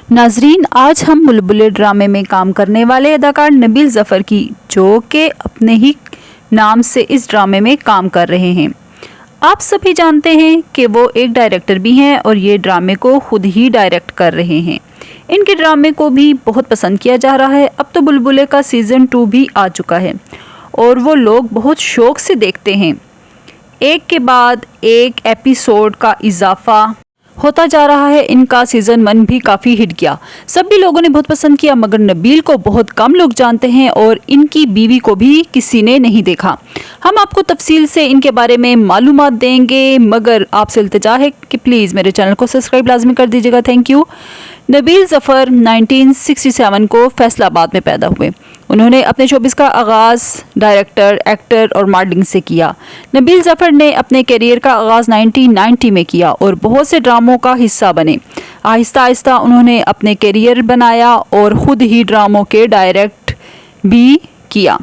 ناظرین، آج ہم بلبلے ڈرامے میں کام کرنے والے اداکار نبیل ظفر کی، جو کہ اپنے ہی نام سے اس ڈرامے میں کام کر رہے ہیں۔ آپ سبھی جانتے ہیں کہ وہ ایک ڈائریکٹر بھی ہیں اور یہ ڈرامے کو خود ہی ڈائریکٹ کر رہے ہیں۔ ان کے ڈرامے کو بھی بہت پسند کیا جا رہا ہے۔ اب تو بلبلے کا سیزن 2 بھی آ چکا ہے اور وہ لوگ بہت شوق سے دیکھتے ہیں۔ ایک کے بعد ایک ایپیسوڈ کا اضافہ ہوتا جا رہا ہے۔ ان کا سیزن 1 بھی کافی ہٹ گیا، سبھی لوگوں نے بہت پسند کیا، مگر نبیل کو بہت کم لوگ جانتے ہیں اور ان کی بیوی کو بھی کسی نے نہیں دیکھا۔ ہم آپ کو تفصیل سے ان کے بارے میں معلومات دیں گے، مگر آپ سے التجا ہے کہ پلیز میرے چینل کو سبسکرائب لازمی کر دیجیے گا۔ Thank you. نبیل ظفر 1967 کو فیصل آباد میں پیدا ہوئے۔ انہوں نے اپنے شوبز کا آغاز ڈائریکٹر، ایکٹر اور ماڈلنگ سے کیا۔ نبیل ظفر نے اپنے کیریئر کا آغاز 1990 میں کیا اور بہت سے ڈراموں کا حصہ بنے۔ آہستہ آہستہ انہوں نے اپنے کیریئر بنایا اور خود ہی ڈراموں کے ڈائریکٹ بھی کیا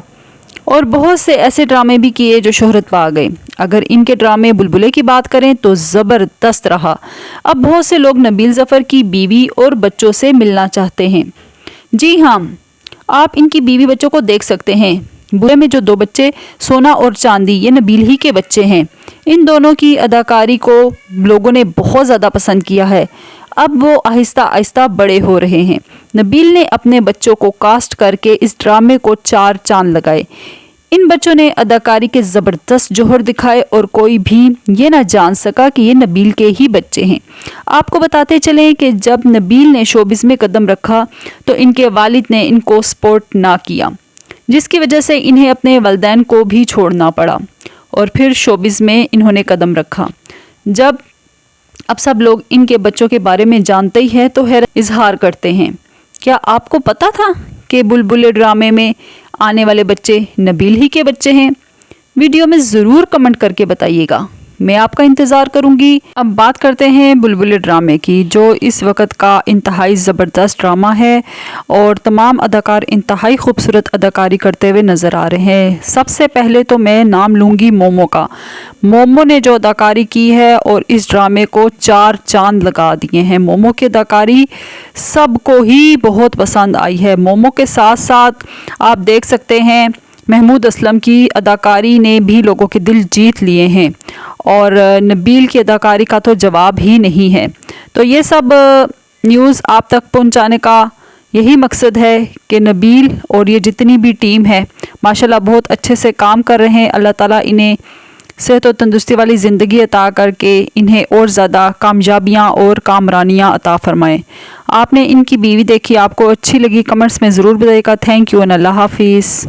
اور بہت سے ایسے ڈرامے بھی کیے جو شہرت پا گئے۔ اگر ان کے ڈرامے بلبلے کی بات کریں تو زبردست رہا۔ اب بہت سے لوگ نبیل ظفر کی بیوی اور بچوں سے ملنا چاہتے ہیں۔ جی ہاں، آپ ان کی بیوی بچوں کو دیکھ سکتے ہیں۔ بلبلے میں جو 2 بچے سونا اور چاندی، یہ نبیل ہی کے بچے ہیں۔ ان دونوں کی اداکاری کو لوگوں نے بہت زیادہ پسند کیا ہے۔ اب وہ آہستہ آہستہ بڑے ہو رہے ہیں۔ نبیل نے اپنے بچوں کو کاسٹ کر کے اس ڈرامے کو 4 چاند لگائے۔ ان بچوں نے اداکاری کے زبردست جوہر دکھائے اور کوئی بھی یہ نہ جان سکا کہ یہ نبیل کے ہی بچے ہیں۔ آپ کو بتاتے چلیں کہ جب نبیل نے شوبز میں قدم رکھا تو ان کے والد نے ان کو سپورٹ نہ کیا، جس کی وجہ سے انہیں اپنے والدین کو بھی چھوڑنا پڑا اور پھر شوبز میں انہوں نے قدم رکھا۔ جب اب سب لوگ ان کے بچوں کے بارے میں جانتے ہی ہیں تو حیرت اظہار کرتے ہیں۔ کیا آپ کو پتا تھا کہ بلبلے ڈرامے میں آنے والے بچے نبیل ہی کے بچے ہیں؟ ویڈیو میں ضرور کمنٹ کر کے بتائیے گا، میں آپ کا انتظار کروں گی۔ اب بات کرتے ہیں بلبلے ڈرامے کی، جو اس وقت کا انتہائی زبردست ڈرامہ ہے اور تمام اداکار انتہائی خوبصورت اداکاری کرتے ہوئے نظر آ رہے ہیں۔ سب سے پہلے تو میں نام لوں گی مومو کا۔ مومو نے جو اداکاری کی ہے اور اس ڈرامے کو 4 چاند لگا دیے ہیں۔ مومو کی اداکاری سب کو ہی بہت پسند آئی ہے۔ مومو کے ساتھ ساتھ آپ دیکھ سکتے ہیں محمود اسلم کی اداکاری نے بھی لوگوں کے دل جیت لیے ہیں اور نبیل کی اداکاری کا تو جواب ہی نہیں ہے۔ تو یہ سب نیوز آپ تک پہنچانے کا یہی مقصد ہے کہ نبیل اور یہ جتنی بھی ٹیم ہے ماشاءاللہ بہت اچھے سے کام کر رہے ہیں۔ اللہ تعالیٰ انہیں صحت و تندرستی والی زندگی عطا کر کے انہیں اور زیادہ کامیابیاں اور کامرانیاں عطا فرمائے۔ آپ نے ان کی بیوی دیکھی، آپ کو اچھی لگی، کمنٹس میں ضرور بتائیے گا۔ تھینک یو، اللہ حافظ۔